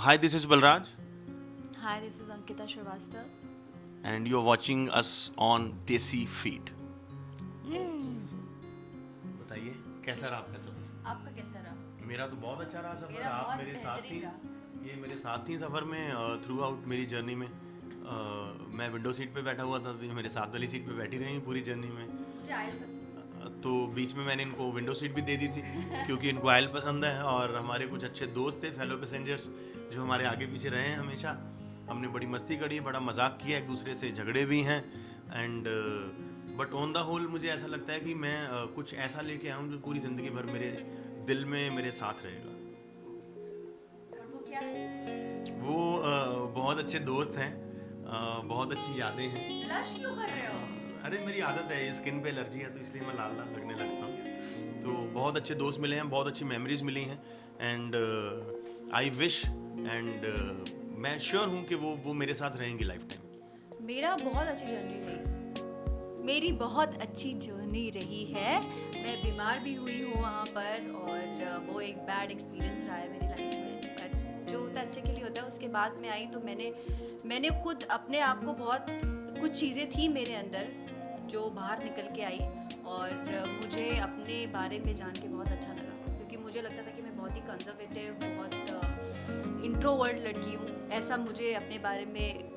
Hi, this is Balraj, Hi, this is Ankita Shrivastava. and you're watching us on Desi Feed. बताइए कैसा रहा आपका सफर? आपका कैसा रहा? मेरा तो बहुत अच्छा रहा सफर. मेरा आप बहुत मेरे साथ बेहतरीन ही, रहा। ये मेरे साथ ही सफर में थ्रू आउट मेरी जर्नी में. मैं विंडो सीट पे बैठा हुआ था, तो ये मेरे साथ वाली सीट पे बैठी रही पूरी जर्नी में. तो बीच में मैंने इनको विंडो सीट भी दे दी थी क्योंकि इनको आयल पसंद है. और हमारे कुछ अच्छे दोस्त थे, फेलो पैसेंजर्स, जो हमारे आगे पीछे रहे हैं हमेशा. हमने बड़ी मस्ती करी, बड़ा मजाक किया, एक दूसरे से झगड़े भी हैं. And but on the whole मुझे ऐसा लगता है कि मैं कुछ ऐसा लेके आया हूँ जो पूरी ज़िंदगी भर मेरे दिल में मेरे साथ रहेगा. और वो क्या है? वो बहुत अच्छे दोस्त हैं, बहुत अच्छी यादें हैं. ब्लश क्यों कर रहे हो? अरे मेरी आदत है, स्किन पे एलर्जी है तो इसलिए मैं लाल लाल लगने लगता हूँ. तो बहुत अच्छे दोस्त मिले हैं, बहुत अच्छी मेमोरीज मिली हैं. एंड आई विश एंड मैं श्योर हूँ कि वो मेरे साथ रहेंगी लाइफ टाइम. मेरा बहुत अच्छी जर्नी रही। मेरी बहुत अच्छी जर्नी रही है। मैं बीमार भी हुई हूँ वहाँ पर, और वो एक बैड एक्सपीरियंस रहा है मेरी लाइफ में. बट जो होता है अच्छे के लिए होता है. उसके बाद में आई तो मैंने खुद अपने आप को बहुत कुछ चीज़ें थी मेरे अंदर जो बाहर निकल के आई, और मुझे अपने बारे में जान के बहुत अच्छा लगा. क्योंकि मुझे लगता था कि मैं बहुत ही कंजर्वेटिव, बहुत इंट्रोवर्ट लड़की हूँ, ऐसा मुझे अपने बारे में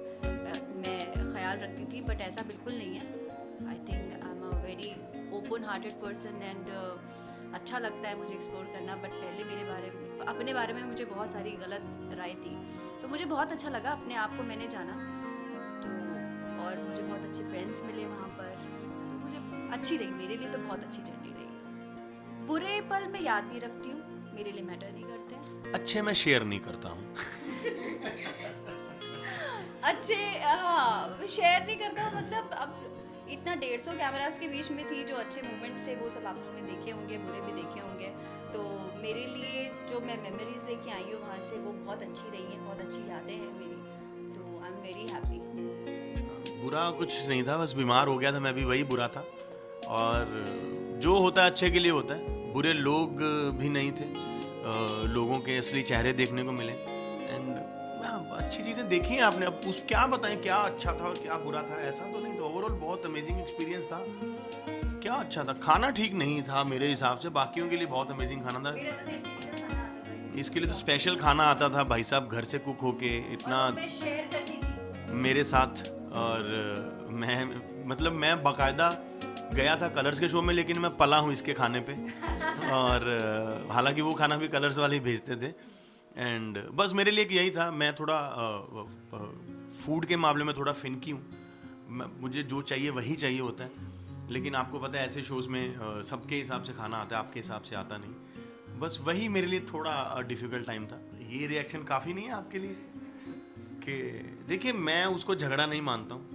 मैं ख्याल रखती थी. बट ऐसा बिल्कुल नहीं है. I think I am a very open hearted person, and अच्छा लगता है मुझे एक्सप्लोर करना. बट पहले अपने बारे में मुझे बहुत सारी गलत राय थी, तो मुझे बहुत अच्छा लगा अपने आप को मैंने जाना. तो और मुझे बहुत अच्छे फ्रेंड्स मिले वहाँ पर, तो मुझे अच्छी रही. मेरे लिए तो बहुत अच्छी जर्नी रही. बुरे पल मैं याद नहीं रखती हूँ, मेरे लिए मैटर नहीं करते हैं. अच्छे मैं शेयर नहीं करता हूँ. अच्छे हाँ शेयर नहीं करता हूँ. मतलब अब इतना 150 कैमरास के बीच में थी, जो अच्छे मोमेंट्स थे वो सब आप लोगों ने देखे होंगे, बुरे भी देखे होंगे. तो मेरे लिए जो मैं मेमोरीज लेके आई हूँ वहाँ से, वो बहुत अच्छी रही हैं, बहुत अच्छी यादें हैं मेरी. तो आई एम वेरी हैप्पी. बुरा कुछ नहीं था, बस बीमार हो गया था, मैं भी वही बुरा था. और जो होता है अच्छे के लिए होता है. बुरे लोग भी नहीं थे, लोगों के असली चेहरे देखने को मिले. एंड अच्छी चीज़ें देखी हैं आपने. अब उस क्या बताएं क्या अच्छा था और क्या बुरा था, ऐसा तो नहीं था. ओवरऑल बहुत अमेजिंग एक्सपीरियंस था. क्या अच्छा था, खाना ठीक नहीं था मेरे हिसाब से, बाकियों के लिए बहुत अमेजिंग खाना था. इसके लिए तो स्पेशल खाना आता था भाई साहब, घर से कुक होके इतना शेयर करती थी मेरे साथ. और मैं बाकायदा गया था कलर्स के शो में, लेकिन मैं पला हूँ इसके खाने पे. और हालांकि वो खाना भी कलर्स वाले ही भेजते थे. एंड बस मेरे लिए यही था. मैं थोड़ा फूड के मामले में थोड़ा फिनकी हूँ. मुझे जो चाहिए वही चाहिए होता है. लेकिन आपको पता है ऐसे शोज़ में सबके हिसाब से खाना आता है, आपके हिसाब से आता नहीं. बस वही मेरे लिए थोड़ा डिफ़िकल्ट टाइम था. ये रिएक्शन काफ़ी नहीं है आपके लिए? कि देखिए, मैं उसको झगड़ा नहीं मानता हूँ,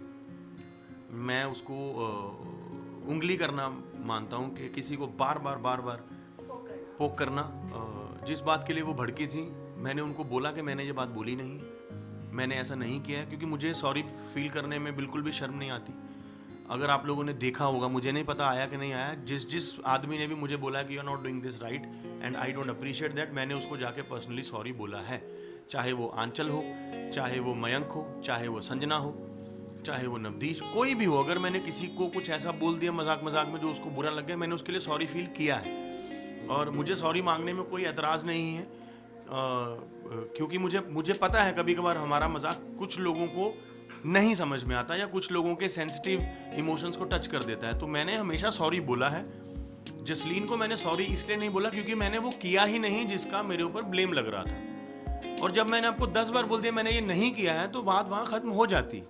मैं उसको उंगली करना मानता हूँ. कि किसी को बार बार पोक करना. जिस बात के लिए वो भड़की थी, मैंने उनको बोला कि मैंने ये बात बोली नहीं, मैंने ऐसा नहीं किया है. क्योंकि मुझे सॉरी फील करने में बिल्कुल भी शर्म नहीं आती. अगर आप लोगों ने देखा होगा, मुझे नहीं पता आया कि नहीं आया, जिस आदमी ने भी मुझे बोला कि you are not doing this right and I don't appreciate that, मैंने उसको जाके पर्सनली सॉरी बोला है. चाहे वो आंचल हो, चाहे वो मयंक हो, चाहे वो संजना हो, चाहे वो नवदीश, कोई भी हो. अगर मैंने किसी को कुछ ऐसा बोल दिया मजाक में जो उसको बुरा लग गया, मैंने उसके लिए सॉरी फील किया है. और मुझे सॉरी मांगने में कोई एतराज़ नहीं है. क्योंकि मुझे पता है कभी कभार हमारा मजाक कुछ लोगों को नहीं समझ में आता, या कुछ लोगों के सेंसिटिव इमोशंस को टच कर देता है. तो मैंने हमेशा सॉरी बोला है. जसलीन को मैंने सॉरी इसलिए नहीं बोला क्योंकि मैंने वो किया ही नहीं जिसका मेरे ऊपर ब्लेम लग रहा था. और जब मैंने आपको 10 बार बोल दिया मैंने ये नहीं किया है, तो बात वहाँ ख़त्म हो जाती.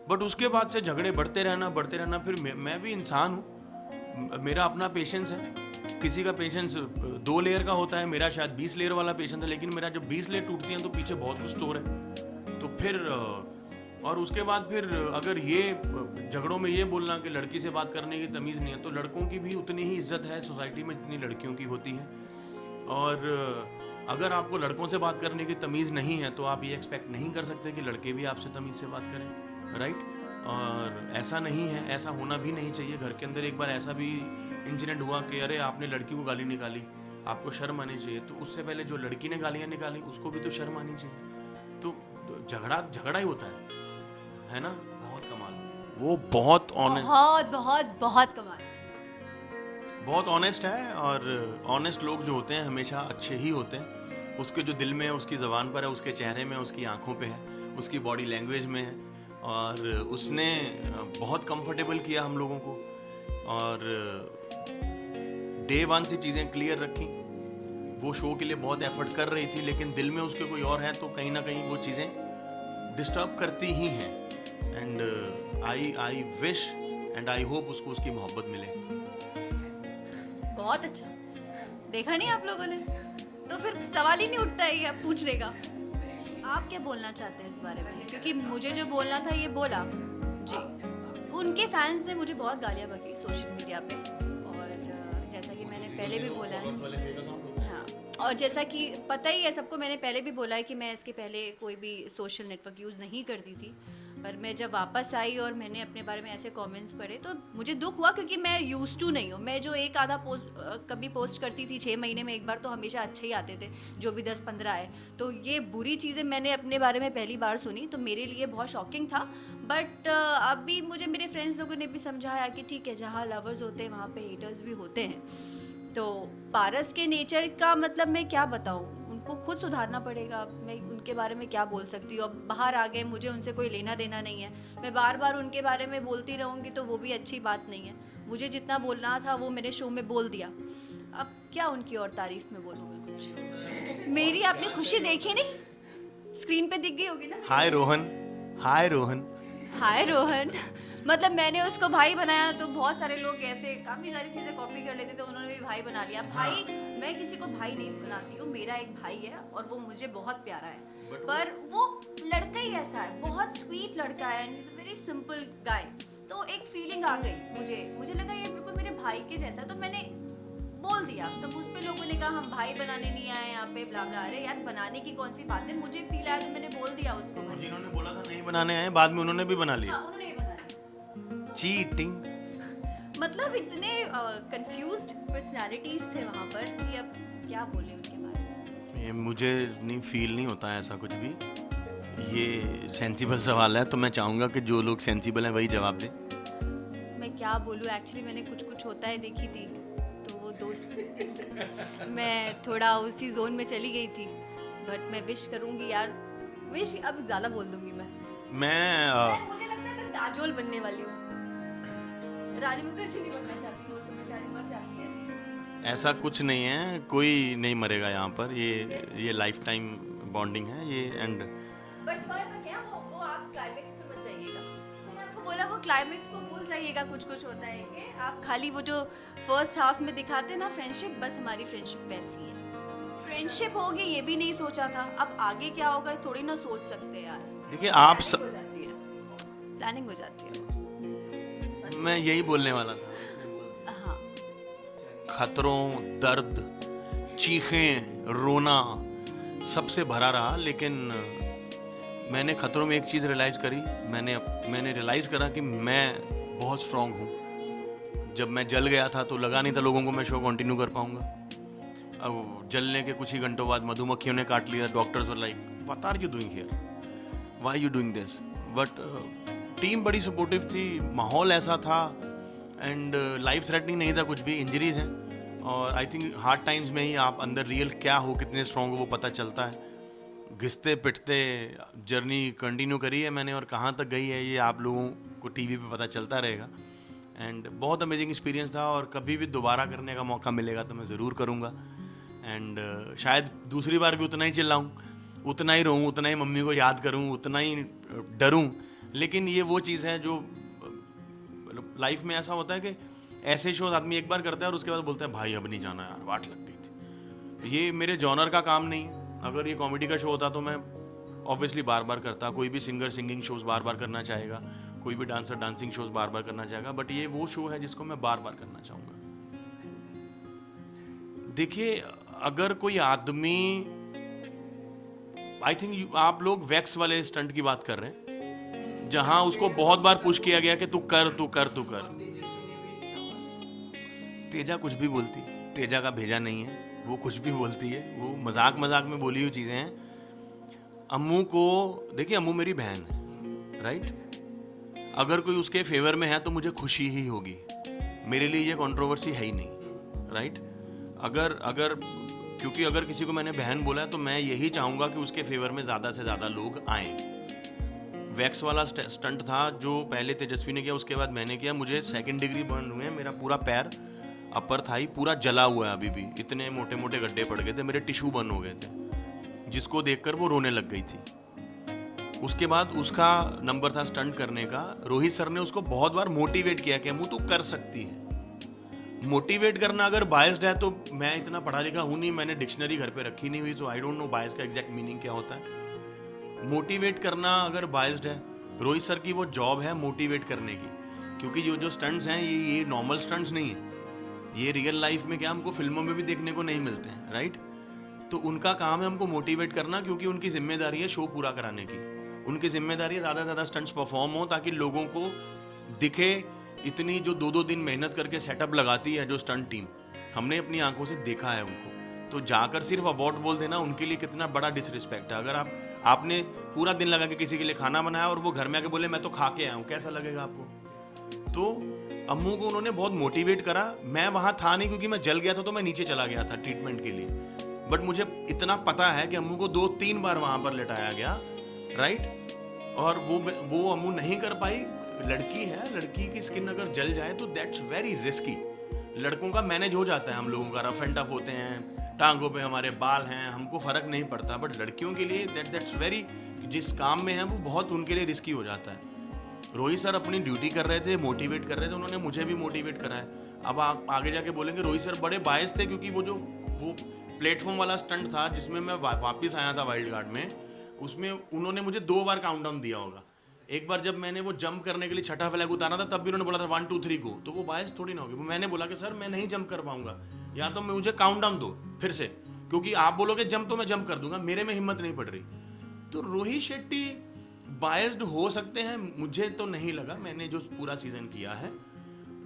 बट उसके बाद से झगड़े बढ़ते रहना. फिर मैं भी इंसान हूँ, मेरा अपना पेशेंस है. किसी का पेशेंस 2 लेयर का होता है, मेरा शायद 20 लेयर वाला पेशेंस है. लेकिन मेरा जब 20 लेयर टूटती हैं तो पीछे बहुत कुछ स्टोर है. तो फिर और उसके बाद फिर अगर ये झगड़ों में ये बोलना कि लड़की से बात करने की तमीज़ नहीं है, तो लड़कों की भी उतनी ही इज्जत है सोसाइटी में जितनी लड़कियों की होती है. और अगर आपको लड़कों से बात करने की तमीज़ नहीं है, तो आप ये एक्सपेक्ट नहीं कर सकते कि लड़के भी आपसे तमीज़ से बात करें. राइट? और ऐसा नहीं है, ऐसा होना भी नहीं चाहिए. घर के अंदर एक बार ऐसा भी इंसिडेंट हुआ कि अरे आपने लड़की को गाली निकाली, आपको शर्म आनी चाहिए। तो उससे पहले जो लड़की ने गालियाँ निकाली उसको भी तो शर्म आनी चाहिए। तो झगड़ा ही होता है ना। बहुत कमाल, वो बहुत ऑनेस्ट, बहुत बहुत बहुत कमाल। बहुत ऑनेस्ट है। और ऑनेस्ट लोग जो होते हैं हमेशा अच्छे ही होते हैं। उसके जो दिल में है, उसकी ज़बान पर है, उसके चेहरे में, उसकी आंखों पे है, उसकी बॉडी लैंग्वेज में है। और उसने बहुत कंफर्टेबल किया हम लोगों को, और डे वन से चीज़ें क्लियर रखी। वो शो के लिए बहुत एफर्ट कर रही थी, लेकिन दिल में उसके कोई और है, तो कहीं ना कहीं वो चीज़ें डिस्टर्ब करती ही हैं। And I wish and I hope उसको उसकी मोहब्बत मिले। बहुत अच्छा, देखा नहीं आप लोगों ने, तो फिर सवाल ही नहीं उठता है ये पूछने का। आप क्या बोलना चाहते हैं इस बारे में? क्योंकि मुझे जो बोलना था ये बोला जी। उनके फैंस ने मुझे बहुत गालियाँ बकी सोशल मीडिया पे, और जैसा कि मैंने पहले भी बोला है, हाँ, और जैसा कि पता ही है सबको, मैंने पहले भी बोला है कि मैं इसके पहले कोई भी सोशल नेटवर्क यूज़ नहीं करती थी। पर मैं जब वापस आई और मैंने अपने बारे में ऐसे कमेंट्स पढ़े तो मुझे दुख हुआ, क्योंकि मैं यूज़ टू नहीं हूँ। मैं जो एक आधा कभी पोस्ट करती थी 6 महीने में एक बार, तो हमेशा अच्छे ही आते थे, जो भी 10-15 आए। तो ये बुरी चीज़ें मैंने अपने बारे में पहली बार सुनी, तो मेरे लिए बहुत शॉकिंग था। बट अभी मुझे मेरे फ्रेंड्स लोगों ने भी समझाया कि ठीक है, जहाँ लवर्स होते हैं वहाँ पे हेटर्स भी होते हैं। तो पारस के नेचर का मतलब मैं क्या बताऊँ, उनको खुद सुधारना पड़ेगा। मैं उनके बारे में क्या बोल सकती हूँ। अब बाहर आ गए, मुझे उनसे कोई लेना देना नहीं है। मैं बार बार उनके बारे में बोलती रहूँगी तो वो भी अच्छी बात नहीं है। मुझे जितना बोलना था वो मैंने शो में बोल दिया। अब क्या उनकी और तारीफ में बोलूँ मैं कुछ। मेरी आपने खुशी देखी नहीं, स्क्रीन पे दिख गई होगी ना। हाय रोहन, हाय रोहन, हाय रोहन। मतलब मैंने उसको भाई बनाया तो बहुत सारे लोग ऐसे काफ़ी सारी चीज़ें कॉपी कर लेते थे, उन्होंने भी भाई बना लिया। भाई, मैं किसी को भाई नहीं बनाती हूँ, मेरा एक भाई है और वो मुझे बहुत प्यारा है। पर वो लड़का ही ऐसा है, बहुत स्वीट लड़का है, and is a very simple guy. तो एक फीलिंग आ गई, मुझे लगा ये बिल्कुल मेरे भाई के जैसा, तो मैंने बोल दिया। तब उस पे लोगों ने कहा हम भाई बनाने नहीं आए यहाँ पे, ब्ला ब्ला। अरे यार, बनाने की कौन सी बात है, मुझे फील आया तो मैंने बोल दिया उसको भाई। जिन्होंने बोला था नहीं बनाने आए, बाद में उन्होंने भी बना लिया। हाँ, उन्होंने बना लिया। चीटिंग। मतलब इतने कंफ्यूज्ड पर्सनालिटीज थे वहाँ पर कि अब क्या बोले उनके बारे में। ये मुझे नहीं फील नहीं होता है ऐसा कुछ भी। ये सेंसिबल सवाल है, तो मैं चाहूँगा कि जो लोग सेंसिबल हैं वही जवाब दें। मैं क्या बोलूँ, एक्चुअली मैंने कुछ होता है देखी थी, तो वो दोस्त मैं थोड़ा उसी जोन में चली गई थी। बट मैं विश करूँगी यार, विश अब ज़्यादा बोल दूँगी मैं मुझे लगता है मैं काजोल बनने वाली हूँ, रानी मुखर्जी नहीं बनना चाहती हूँ, तो बेचारी मर जाती है। ऐसा कुछ नहीं है, कोई नहीं मरेगा यहाँ पर। ये लाइफ टाइम बॉन्डिंग है ये। एंड बट फर्क क्या, वो आप क्लाइमेक्स पे मत जाइएगा। तो मैं आपको बोला, वो क्लाइमेक्स को भूल जाइएगा। कुछ होता है कि आप खाली वो जो फर्स्ट हाफ में दिखाते ना फ्रेंडशिप, बस हमारी फ्रेंडशिप वैसी है। फ्रेंडशिप होगी ये भी नहीं सोचा था, अब आगे क्या होगा थोड़ी ना सोच सकते यार। देखिए आप प्लानिंग हो जाती है। मैं यही बोलने वाला था। हाँ, खतरों, दर्द, चीखें, रोना सबसे भरा रहा, लेकिन मैंने खतरों में एक चीज़ रियलाइज़ करी। मैंने रियलाइज़ करा कि मैं बहुत स्ट्रांग हूँ। जब मैं जल गया था तो लगा नहीं था लोगों को मैं शो कंटिन्यू कर पाऊँगा। अब जलने के कुछ ही घंटों बाद मधुमक्खियों ने काट लिया। Doctors were like, what are you doing here, why you doing this. But team बड़ी सपोर्टिव थी, माहौल ऐसा था, एंड लाइफ थ्रेटनिंग नहीं था कुछ भी। इंजरीज हैं, और आई थिंक हार्ड टाइम्स में ही आप अंदर रियल क्या हो, कितने स्ट्रॉन्ग हो, वो पता चलता है। घिसते पिटते जर्नी कंटिन्यू करी है मैंने, और कहाँ तक गई है ये आप लोगों को टीवी पे पता चलता रहेगा। एंड बहुत अमेजिंग एक्सपीरियंस था, और कभी भी दोबारा करने का मौका मिलेगा तो मैं ज़रूर करूँगा। एंड शायद दूसरी बार भी उतना ही चिल्लाऊँ, उतना ही रोऊँ, उतना ही मम्मी को याद करूँ, उतना ही डरूँ। लेकिन ये वो चीज़ है जो लाइफ में ऐसा होता है कि ऐसे शोज आदमी एक बार करता है और उसके बाद बोलता है भाई अब नहीं जाना यार, वाट लग गई थी। ये मेरे जॉनर का काम नहीं है। अगर ये कॉमेडी का शो होता तो मैं ऑब्वियसली बार बार करता। कोई भी सिंगर सिंगिंग शोज बार बार करना चाहेगा, कोई भी डांसर डांसिंग शोज बार बार करना चाहेगा, बट ये वो शो है जिसको मैं बार बार करना चाहूँगा। देखिए, अगर कोई आदमी, आई थिंक आप लोग वैक्स वाले स्टंट की बात कर रहे हैं, जहां उसको बहुत बार पुश किया गया कि तू कर तू कर तू कर। तेजा कुछ भी बोलती, तेजा का भेजा नहीं है। वो कुछ भी बोलती है, वो मजाक मजाक में बोली हुई चीज़ें हैं। अम्मू को देखिए, अम्मू मेरी बहन है, राइट? अगर कोई उसके फेवर में है तो मुझे खुशी ही होगी, मेरे लिए ये कंट्रोवर्सी है ही नहीं, राइट? अगर अगर क्योंकि अगर किसी को मैंने बहन बोला है तो मैं यही चाहूँगा कि उसके फेवर में ज़्यादा से ज़्यादा लोग आएँ। वैक्स वाला स्टंट था जो पहले तेजस्वी ने किया, उसके बाद मैंने किया, मुझे 2nd डिग्री बर्न हुए हैं, मेरा पूरा पैर अपर थाई पूरा जला हुआ है, अभी भी इतने मोटे मोटे गड्ढे पड़ गए थे, मेरे टिश्यू बर्न हो गए थे, जिसको देखकर वो रोने लग गई थी। उसके बाद उसका नंबर था स्टंट करने का। रोहित सर ने उसको बहुत बार मोटिवेट किया कि अम्मू तू कर सकती है। मोटिवेट करना अगर बायस्ड है तो मैं इतना पढ़ा लिखा हूँ नहीं, मैंने डिक्शनरी घर पे रखी नहीं हुई, तो आई डोंट नो बायस का एग्जैक्ट मीनिंग क्या होता है। मोटिवेट करना अगर बायस्ड है, रोहित सर की वो जॉब है मोटिवेट करने की, क्योंकि जो स्टंट्स हैं ये नॉर्मल स्टंट्स नहीं है, ये रियल लाइफ में क्या हमको फिल्मों में भी देखने को नहीं मिलते हैं, राइट? तो उनका काम है हमको मोटिवेट करना, क्योंकि उनकी जिम्मेदारी है शो पूरा कराने की, उनकी जिम्मेदारी है ज़्यादा से ज़्यादा स्टंट्स परफॉर्म हो ताकि लोगों को दिखे। इतनी जो 2-2 दिन मेहनत करके सेटअप लगाती है जो स्टंट टीम, हमने अपनी आंखों से देखा है उनको, तो जाकर सिर्फ अबाउट बोल देना उनके लिए कितना बड़ा डिसरिस्पेक्ट है। अगर आपने पूरा दिन लगा के किसी के लिए खाना बनाया और वो घर में आके बोले मैं तो खा के आया हूँ, कैसा लगेगा आपको? तो अम्मू को उन्होंने बहुत मोटिवेट करा। मैं वहाँ था नहीं क्योंकि मैं जल गया था, तो मैं नीचे चला गया था ट्रीटमेंट के लिए, बट मुझे इतना पता है कि अम्मू को 2-3 बार वहाँ पर लेटाया गया, राइट? और वो अम्मू नहीं कर पाई। लड़की है, लड़की की स्किन अगर जल जाए तो दैट्स वेरी रिस्की। लड़कों का मैनेज हो जाता है, हम लोगों का रफ एंड टफ होते हैं, टांगों पे हमारे बाल हैं, हमको फर्क नहीं पड़ता, बट लड़कियों के लिए दैट्स वेरी, जिस काम में है वो बहुत उनके लिए रिस्की हो जाता है। रोहित सर अपनी ड्यूटी कर रहे थे, मोटिवेट कर रहे थे, उन्होंने मुझे भी मोटिवेट करा है। अब आप आगे जाके बोलेंगे रोहित सर बड़े बायस थे, क्योंकि वो प्लेटफॉर्म वाला स्टंट था जिसमें मैं वापस आया था वाइल्ड कार्ड में, उसमें उन्होंने मुझे 2 बार काउंटडाउन दिया होगा। एक बार जब मैंने वो जंप करने के लिए छठा फ्लैग उतारा था, तब भी उन्होंने बोला था 1 2 3 गो, तो वो बायस थोड़ी ना होगी। वो मैंने बोला कि सर मैं नहीं जंप कर पाऊंगा, या तो मुझे काउंटडाउन दो फिर से, क्योंकि आप बोलोगे जंप तो मैं जंप कर दूंगा, मेरे में हिम्मत नहीं पड़ रही। तो रोहित शेट्टी बायस्ड हो सकते हैं, मुझे तो नहीं लगा। मैंने जो पूरा सीजन किया है,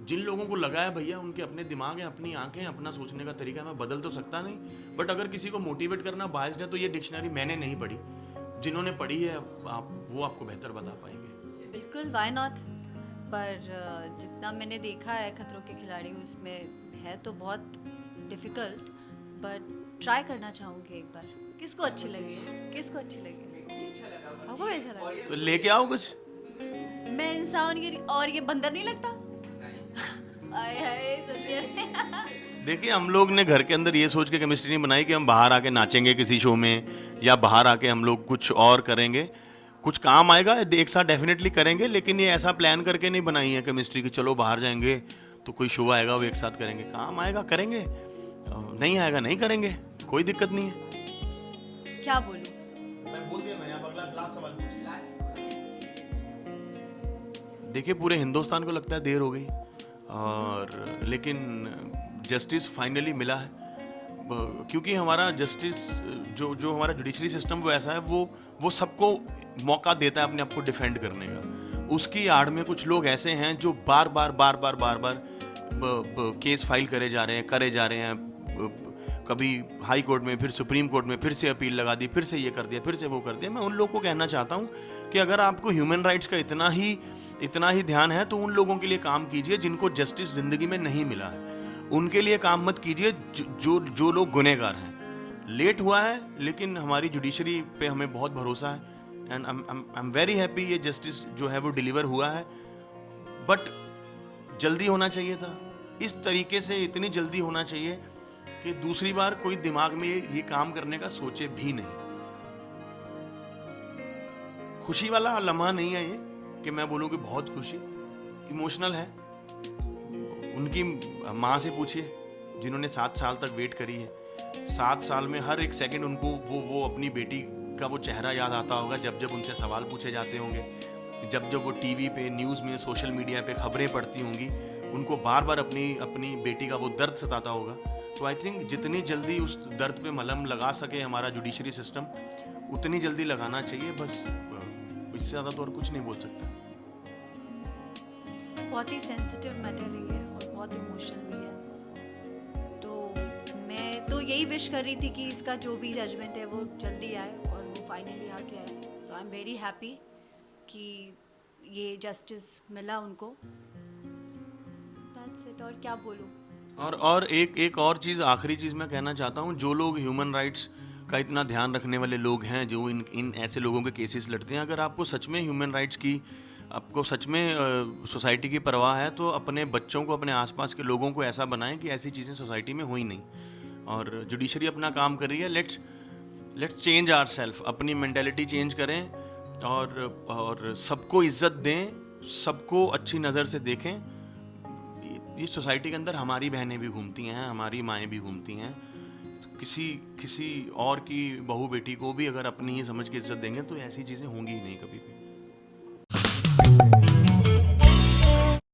जिन लोगों को लगा है भैया उनके अपने दिमाग है, अपनी आंखें, अपना सोचने का तरीका, मैं बदल तो सकता नहीं, बट अगर किसी को मोटिवेट करना बायस्ड है तो ये डिक्शनरी मैंने नहीं पढ़ी, जिन्होंने पढ़ी है वो आपको बेहतर बता पाएंगे। बिल्कुल, व्हाई नॉट। पर जितना मैंने देखा है खतरों के खिलाड़ी, उसमें है तो बहुत डिफिकल्ट, बट ट्राई करना चाहूँगी एक बार। किसको अच्छी लगी, किसको अच्छी लगी? आपको अच्छा लगा तो लेके आओ कुछ। मैं इंसान और ये बंदर नहीं लगता? आय हाय समझे। देखिए, हम लोग ने घर के अंदर ये सोच के केमिस्ट्री नहीं बनाई कि हम बाहर आके नाचेंगे किसी शो में, या बाहर आके हम लोग कुछ और करेंगे। कुछ काम आएगा एक साथ डेफिनेटली करेंगे, लेकिन ये ऐसा प्लान करके नहीं बनाई है केमिस्ट्री कि चलो बाहर जाएंगे तो कोई शो आएगा वो एक साथ करेंगे। काम आएगा करेंगे, नहीं आएगा नहीं करेंगे, कोई दिक्कत नहीं है। क्या बोलूं? मैं बोल दिया, मैंने आप अगला लास्ट सवाल पूछिए। देखिए, पूरे हिंदुस्तान को लगता है देर हो गई, और लेकिन जस्टिस फाइनली मिला है, क्योंकि हमारा जस्टिस जो हमारा जुडिशरी सिस्टम वो ऐसा है, वो सबको मौका देता है अपने आप को डिफेंड करने का। उसकी आड़ में कुछ लोग ऐसे हैं जो बार बार केस फाइल करे जा रहे हैं, कभी हाई कोर्ट में, फिर सुप्रीम कोर्ट में, फिर से अपील लगा दी, फिर से ये कर दिया, फिर से वो कर दिया। मैं उन लोगों को कहना चाहता हूँ कि अगर आपको ह्यूमन राइट्स का इतना ही ध्यान है तो उन लोगों के लिए काम कीजिए जिनको जस्टिस जिंदगी में नहीं मिला है। उनके लिए काम मत कीजिए जो लोग गुनहगार हैं। लेट हुआ है, लेकिन हमारी जुडिशरी पे हमें बहुत भरोसा है, and I am very happy ये जस्टिस जो है वो डिलीवर हुआ है, बट जल्दी होना चाहिए था। इस तरीके से इतनी जल्दी होना चाहिए कि दूसरी बार कोई दिमाग में ये काम करने का सोचे भी नहीं। खुशी वाला लम्हा नहीं है ये कि मैं बोलूँ कि बहुत खुशी, इमोशनल है। उनकी माँ से पूछिए जिन्होंने 7 साल तक वेट करी है। 7 साल में हर एक सेकंड उनको वो अपनी बेटी का वो चेहरा याद आता होगा, जब उनसे सवाल पूछे जाते होंगे, जब वो टीवी पे, न्यूज़ में, सोशल मीडिया पे खबरें पढ़ती होंगी, उनको बार बार अपनी बेटी का वो दर्द सताता होगा। तो आई थिंक जितनी जल्दी उस दर्द पे मलहम लगा सके हमारा जुडिशरी सिस्टम, उतनी जल्दी लगाना चाहिए। बस इससे ज़्यादा तो और कुछ नहीं बोल सकता। बहुत ही सेंसिटिव मैटर है ये, और बहुत इमोशनल भी है। तो मैं तो यही विश कर रही थी कि इसका जो भी जजमेंट है वो जल्दी आए और वो फाइनली आके आए. सो आई एम वेरी हैप्पी कि ये जस्टिस मिला उनको. That's it. और क्या बोलूँ. और एक और चीज़, आखिरी चीज़ मैं कहना चाहता हूँ, जो लोग ह्यूमन राइट्स का इतना ध्यान रखने वाले लोग हैं, जो इन ऐसे लोगों के केसेस लड़ते हैं, अगर आपको सच में ह्यूमन राइट्स की, आपको सच में सोसाइटी की परवाह है, तो अपने बच्चों को, अपने आसपास के लोगों को ऐसा बनाएं कि ऐसी चीज़ें सोसाइटी में हुई नहीं. और जुडिशरी अपना काम कर रही है. लेट्स चेंज आवर सेल्फ, अपनी मेंटेलिटी चेंज करें और सबको इज्जत दें, सबको अच्छी नज़र से देखें. ये सोसाइटी के अंदर हमारी बहनें भी घूमती हैं, हमारी माएँ भी घूमती हैं. तो किसी और की बहू बेटी को भी अगर अपनी ही समझ के इज्जत देंगे तो ऐसी चीज़ें होंगी ही नहीं कभी भी.